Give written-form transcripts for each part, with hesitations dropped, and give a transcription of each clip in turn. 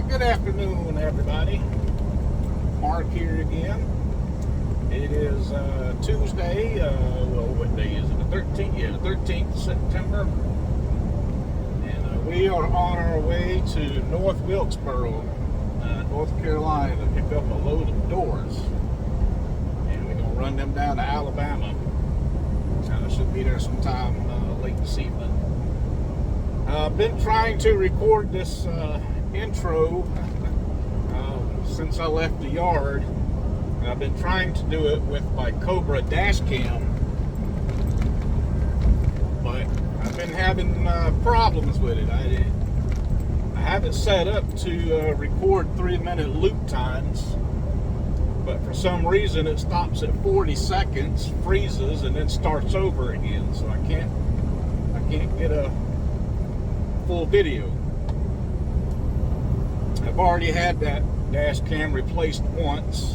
Good afternoon, everybody. Mark here again. It is Tuesday. What day is it? The 13th? Yeah, the 13th of September. And we are on our way to North Wilkesboro, North Carolina, to pick up a load of doors. And we're going to run them down to Alabama. I should be there sometime late this evening. I've been trying to record this intro since I left the yard, and I've been trying to do it with my Cobra dash cam, but I've been having problems with it. I have it set up to record 3-minute loop times, but for some reason it stops at 40 seconds, freezes, and then starts over again, so I can't get a full video. I've already had that dash cam replaced once.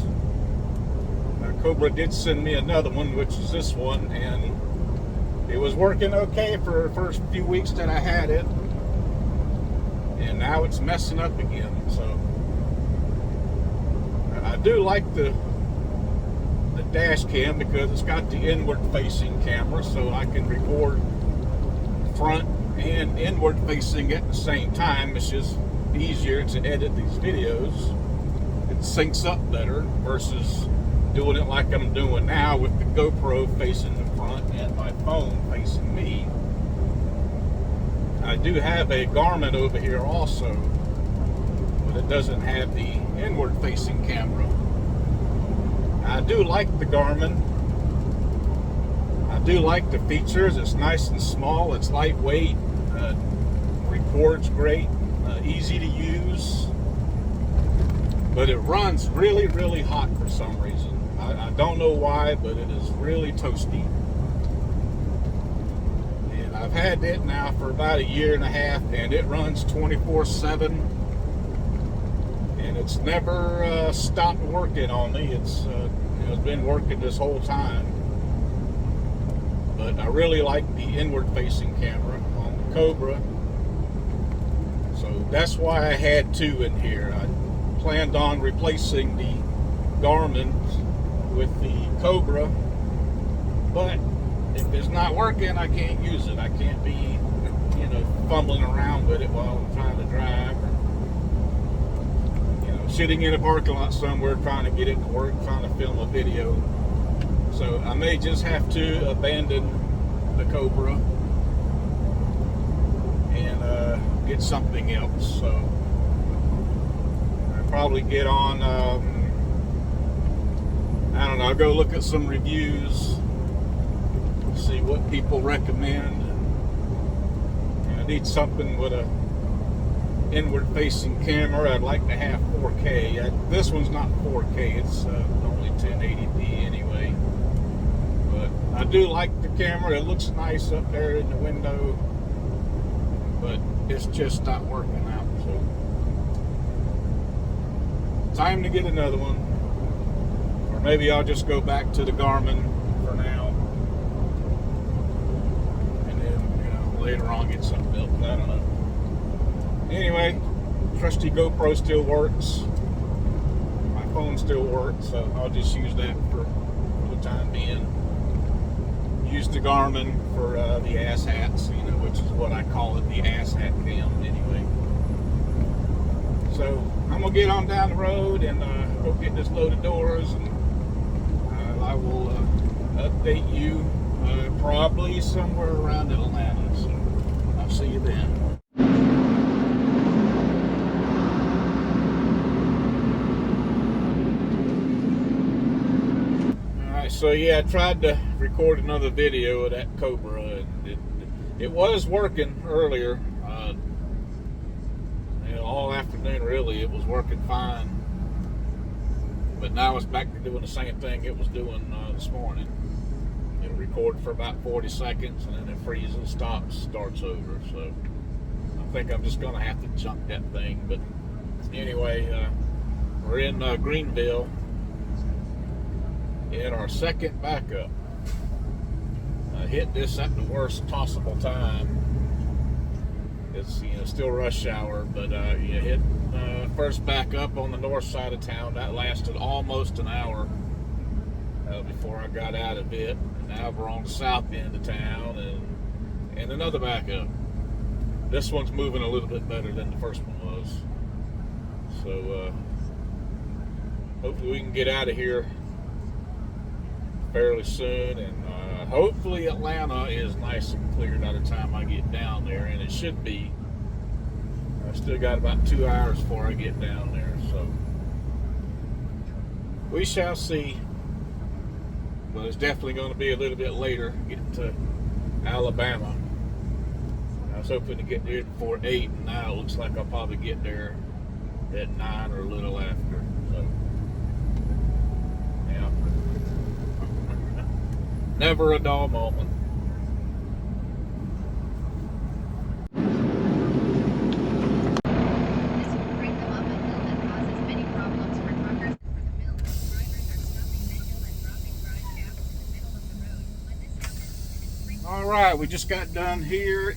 Cobra did send me another one, which is this one, and it was working okay for the first few weeks that I had it, and now it's messing up again. So I do like the dash cam because it's got the inward facing camera, so I can record front and inward facing at the same time. It's just easier to edit these videos. It syncs up better versus doing it like I'm doing now with the GoPro facing the front and my phone facing me. I do have a Garmin over here also, but it doesn't have the inward facing camera. I do like the Garmin. I do like the features. It's nice and small. It's lightweight. Records great. Easy to use. But it runs really, really hot for some reason. I don't know why, but it is really toasty. And I've had it now for about 1.5 years, and it runs 24/7. And it's never stopped working on me. It's been working this whole time. But I really like the inward-facing camera on the Cobra. So that's why I had two in here. I planned on replacing the Garmin with the Cobra, but if it's not working, I can't use it. I can't be, fumbling around with it while I'm trying to drive, or, sitting in a parking lot somewhere trying to get it to work, trying to film a video. So I may just have to abandon the Cobra and get something else. So I'll probably get on, I don't know, I'll go look at some reviews, see what people recommend. I need something with a inward facing camera. I'd like to have 4K. This one's not 4K, it's only 1080p anyway. But I do like the camera. It looks nice up there in the window, but it's just not working out. So time to get another one, or maybe I'll just go back to the Garmin for now, and then later on get something built. I don't know. Anyway, trusty GoPro still works. My phone still works, so I'll just use that for the time being. Use the Garmin for the ass hats, which is what I call it, the ass hat cam anyway. So I'm gonna get on down the road and go get this load of doors, and I will update you probably somewhere around Atlanta. So I'll see you then. So yeah, I tried to record another video of that Cobra, and it was working earlier. All afternoon really, it was working fine. But now it's back to doing the same thing it was doing this morning. It'll record for about 40 seconds, and then it freezes, stops, starts over. So I think I'm just gonna have to junk that thing. But anyway, we're in Greenville. In our second backup. I hit this at the worst possible time. It's, you know, still rush hour, but you hit first back up on the north side of town. That lasted almost an hour before I got out of it. Now we're on the south end of town, and another backup. This one's moving a little bit better than the first one was. So hopefully we can get out of here fairly soon, and hopefully Atlanta is nice and clear by the time I get down there, and it should be. I still got about 2 hours before I get down there, so we shall see. But it's definitely going to be a little bit later getting to Alabama. I was hoping to get there before 8, and now it looks like I'll probably get there at 9 or a little after. So, yeah. Never a dull moment. Alright, we just got done here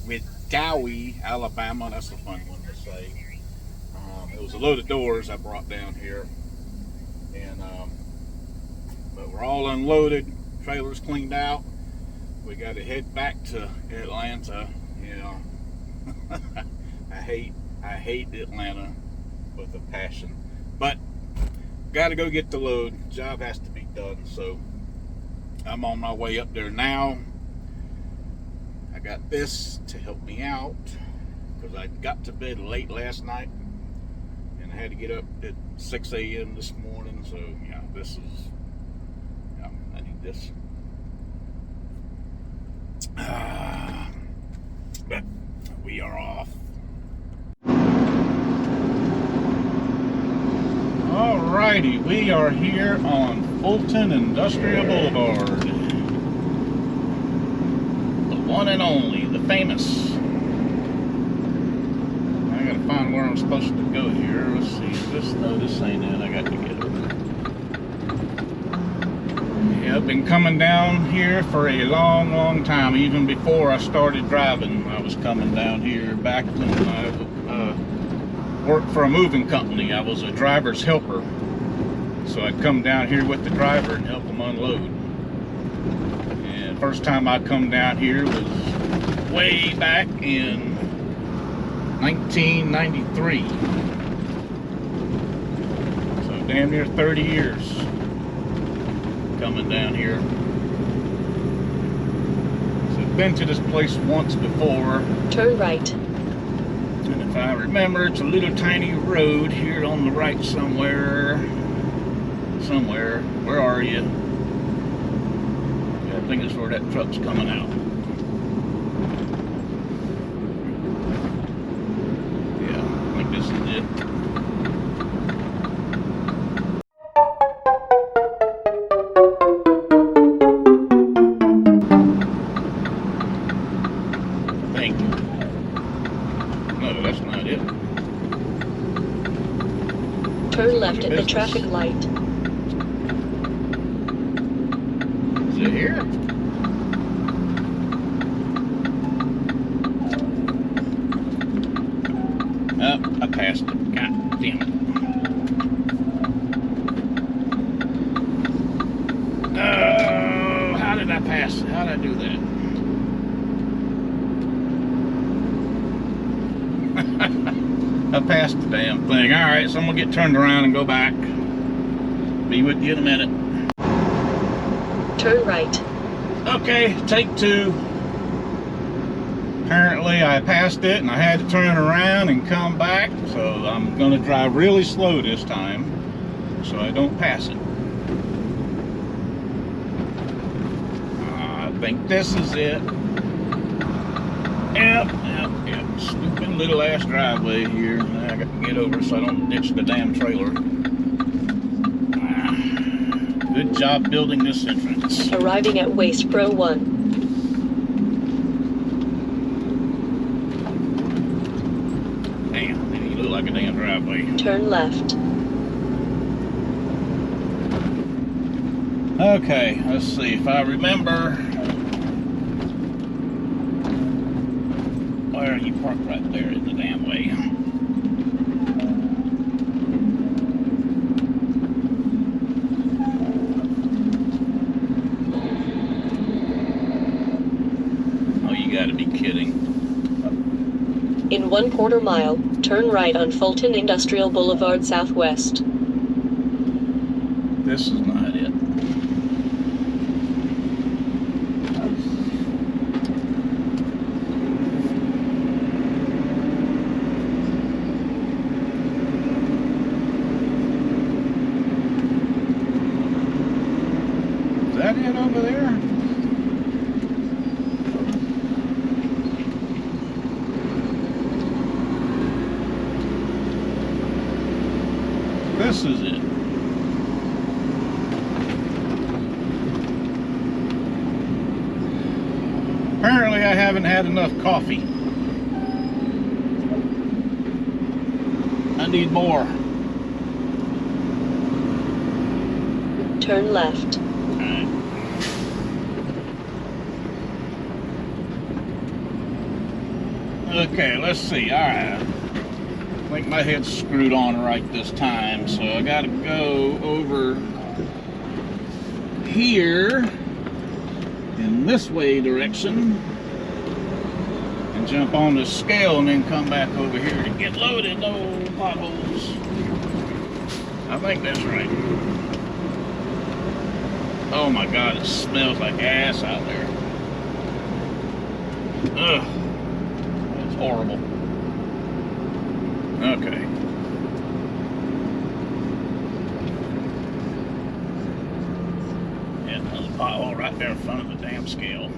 with Dowie, Alabama. That's a fun one to say. It was a load of doors I brought down here. And but we're all unloaded, trailers cleaned out. We got to head back to Atlanta. You know, I hate Atlanta with a passion. But got to go get the load. Job has to be done. So I'm on my way up there now. I got this to help me out because I got to bed late last night and I had to get up at 6 a.m. this morning. So yeah, this is, yeah, I need this. But we are off. Alrighty, we are here on Fulton Industrial Boulevard. One and only, the famous. I gotta find where I'm supposed to go here. Let's see. This ain't it. I got to get it. Yeah, I've been coming down here for a long, long time. Even before I started driving, I was coming down here back when I worked for a moving company. I was a driver's helper. So I'd come down here with the driver and help them unload. First time I come down here was way back in 1993. So damn near 30 years coming down here. So I've been to this place once before. Turn right. And if I remember, it's a little tiny road here on the right somewhere. Where are you? I think it's where that truck's coming out. Yeah, I think this is it. I think. No, that's not it. Turn left at the traffic light. Is it here? Oh, I passed it. God damn it. Oh, how did I pass it? How did I do that? I passed the damn thing. Alright, so I'm going to get turned around and go back. Be with you in a minute. Turn right. Okay, take 2. Apparently I passed it and I had to turn around and come back, so I'm going to drive really slow this time so I don't pass it. I think this is it. Yep. Stupid little ass driveway here. I got to get over so I don't ditch the damn trailer. Good job building this entrance. Arriving at Waste Pro 1. Damn, it look like a damn driveway. Turn left. Okay, let's see if I remember where there, you park right there in the damn way. Oh, you gotta be kidding. In 1/4 mile, turn right on Fulton Industrial Boulevard Southwest. This is not it. Is that it over there? This is it. Apparently I haven't had enough coffee. I need more. Turn left. Alright. Okay, let's see. Alright. I think my head's screwed on right this time, so I gotta go over here in this way direction and jump on the scale and then come back over here to get loaded. No potholes. I think that's right. Oh my God, it smells like ass out there. Ugh. It's horrible. Okay. Yeah, another pothole right there in front of the damn scale.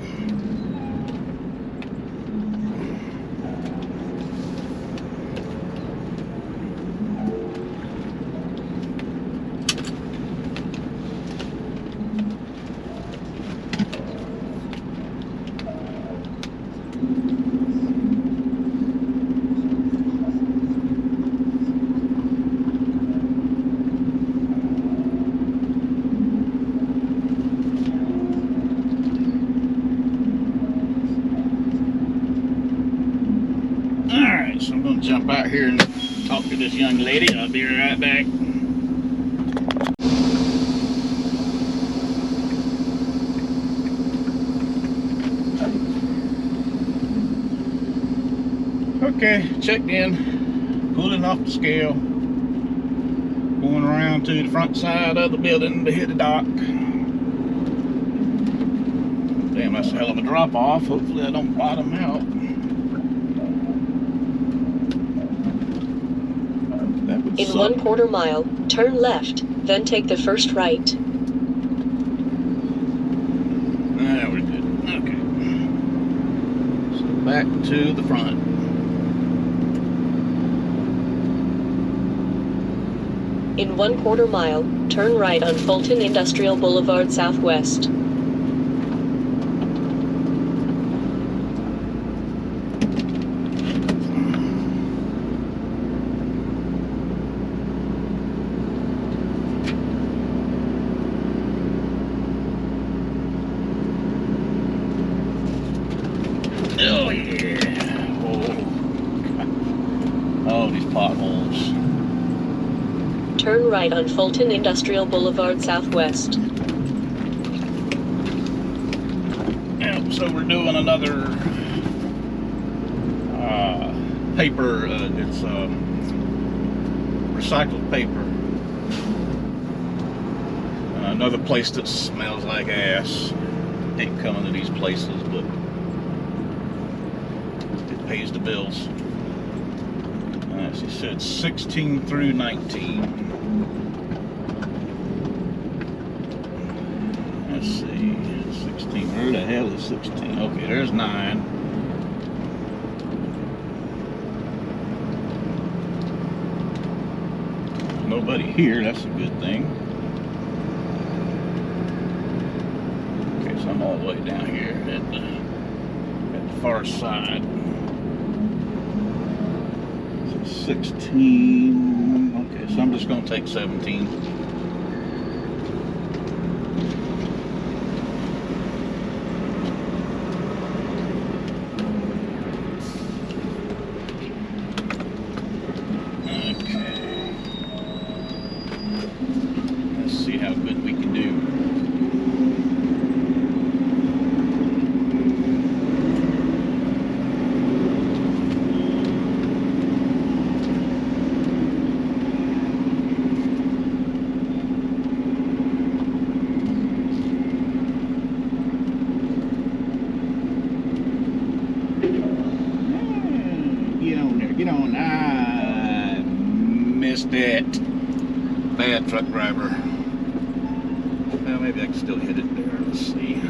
Alright, so I'm going to jump out here and talk to this young lady. I'll be right back. Okay, checked in, pulling off the scale, going around to the front side of the building to hit the dock. Damn, that's a hell of a drop off. Hopefully I don't bottom out. That would In suck. 1/4 mile, turn left, then take the first right. Ah, we're good. Okay. So back to the front. In 1/4 mile, turn right on Fulton Industrial Boulevard Southwest. Oh yeah. Oh, these potholes. Turn right on Fulton Industrial Boulevard Southwest. Yep, so we're doing another paper. It's recycled paper. Another place that smells like ass. Hate coming to these places, but it pays the bills. She said 16 through 19. Let's see, 16. Where the hell is 16? Okay, there's 9. There's nobody here, that's a good thing. Okay, so I'm all the way down here at the far side. 16. Okay, so I'm just going to take 17. Just it. Bad truck driver. Well, maybe I can still hit it there. Let's see.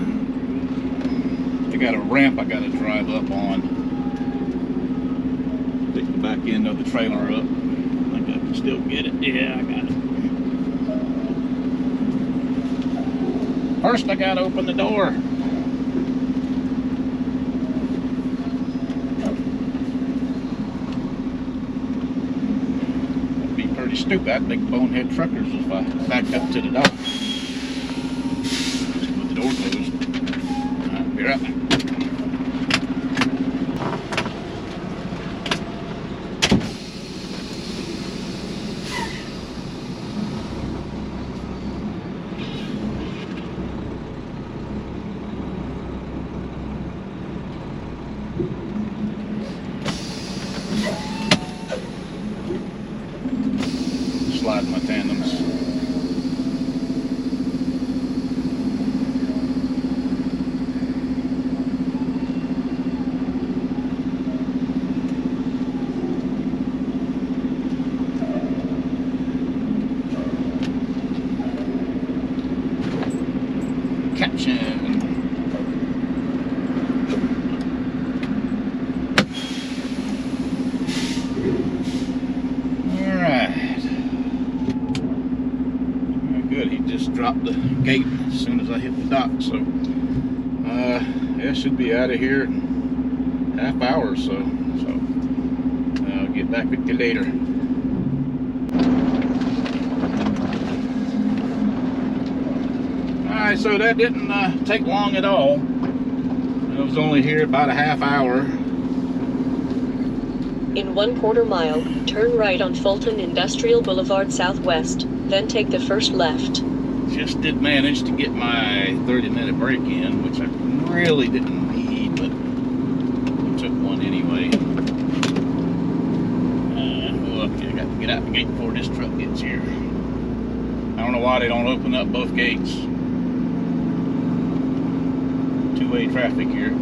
I got a ramp I got to drive up on. Take the back end of the trailer up. I think I can still get it. Yeah, I got it. First, I got to open the door. That'd be pretty stupid. I'd make bonehead truckers if I backed up to the dock. Just with the door closed. Be right back. Slide my tandems. Caption. Dropped the gate as soon as I hit the dock, so yeah, should be out of here in a half hour or so. I'll get back with you later. Alright, so that didn't take long at all. I was only here about a half hour. In 1/4 mile, turn right on Fulton Industrial Boulevard Southwest, then take the first left. Just did manage to get my 30-minute break in, which I really didn't need, but I took one anyway. Okay, I got to get out the gate before this truck gets here. I don't know why they don't open up both gates. Two-way traffic here.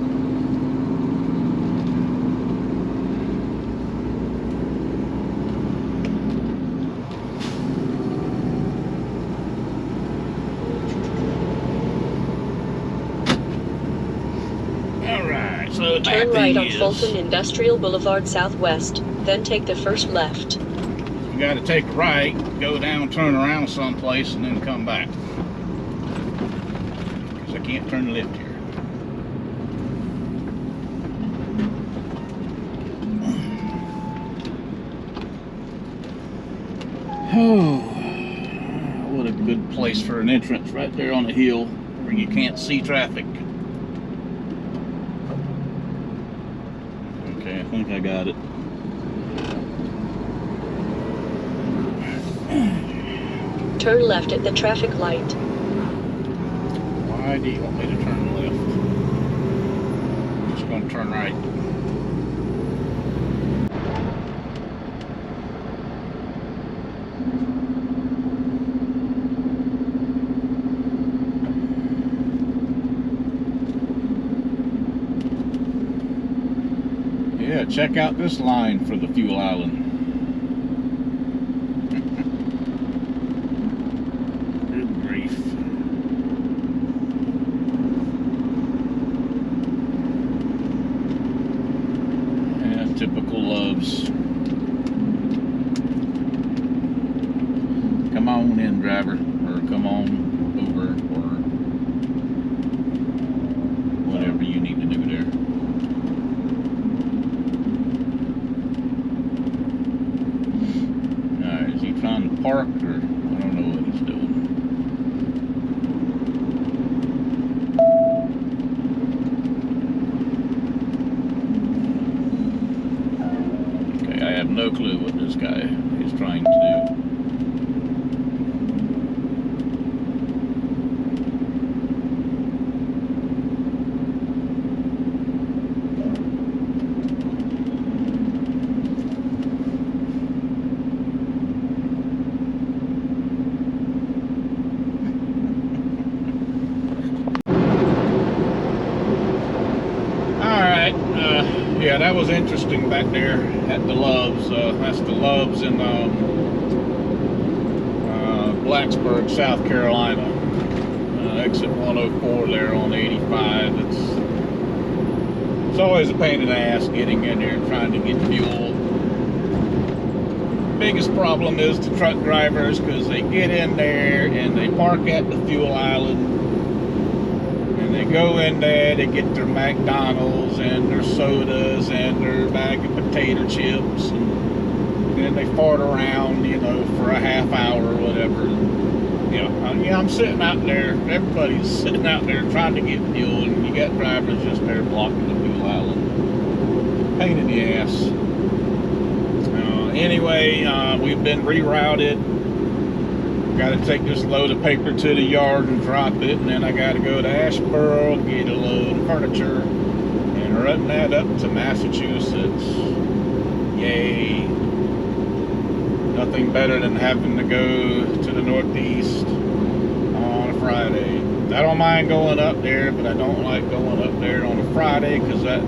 So turn right on Fulton Industrial Boulevard Southwest, then take the first left. You got to take a right, go down, turn around someplace, and then come back. Because I can't turn left here. Oh, what a good place for an entrance right there on the hill where you can't see traffic. Okay, I think I got it. Turn left at the traffic light. Why do you want me to turn left? I'm just going to turn right. Yeah, check out this line for the fuel island. Good grief. Yeah, typical loves. Come on in, driver, or come on over, or whatever you need to do there. Trying to park, or I don't know what he's doing. Okay, I have no clue what this guy is trying to do. Yeah, that was interesting back there at the Loves. That's the Loves in Blacksburg, South Carolina. Exit 104 there on 85. It's always a pain in the ass getting in there and trying to get fuel. Biggest problem is the truck drivers, because they get in there and they park at the fuel island. They go in there, they get their McDonald's and their sodas and their bag of potato chips, and then they fart around, you know, for a half hour or whatever. I'm sitting out there, everybody's sitting out there trying to get fuel, and you got drivers just there blocking the fuel island. Pain in the ass. Anyway, we've been rerouted. Got to take this load of paper to the yard and drop it, and then I got to go to Asheboro, get a load of furniture, and run that up to Massachusetts. Yay. Nothing better than having to go to the Northeast on a Friday. I don't mind going up there, but I don't like going up there on a Friday, because that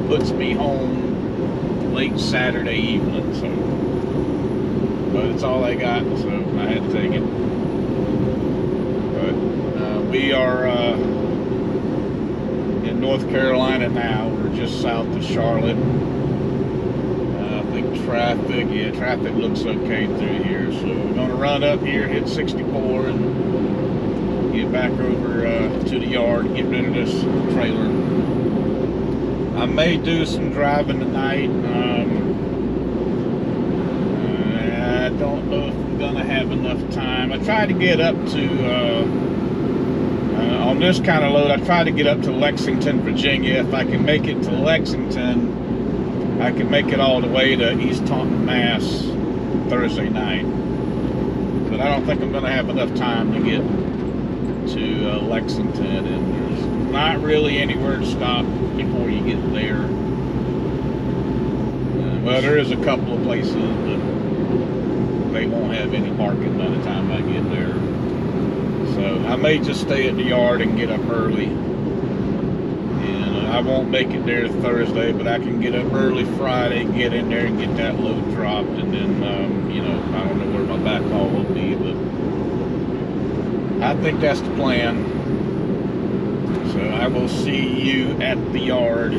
puts me home late Saturday evening, so. But it's all I got, so I had to take it. But we are in North Carolina now. We're just south of Charlotte. I think traffic looks okay through here. So we're going to run up here, hit 64, and get back over to the yard and get rid of this trailer. I may do some driving tonight. I don't know if I'm gonna have enough time. I tried to get up to on this kind of load, I tried to get up to Lexington, Virginia. If I can make it to Lexington, I can make it all the way to East Taunton, Mass Thursday night. But I don't think I'm gonna have enough time to get to Lexington, and there's not really anywhere to stop before you get there. Well, there is a couple of places, but they won't have any parking by the time I get there. So I may just stay at the yard and get up early. And I won't make it there Thursday, but I can get up early Friday, get in there and get that load dropped. And then, I don't know where my backhaul will be, but I think that's the plan. So I will see you at the yard.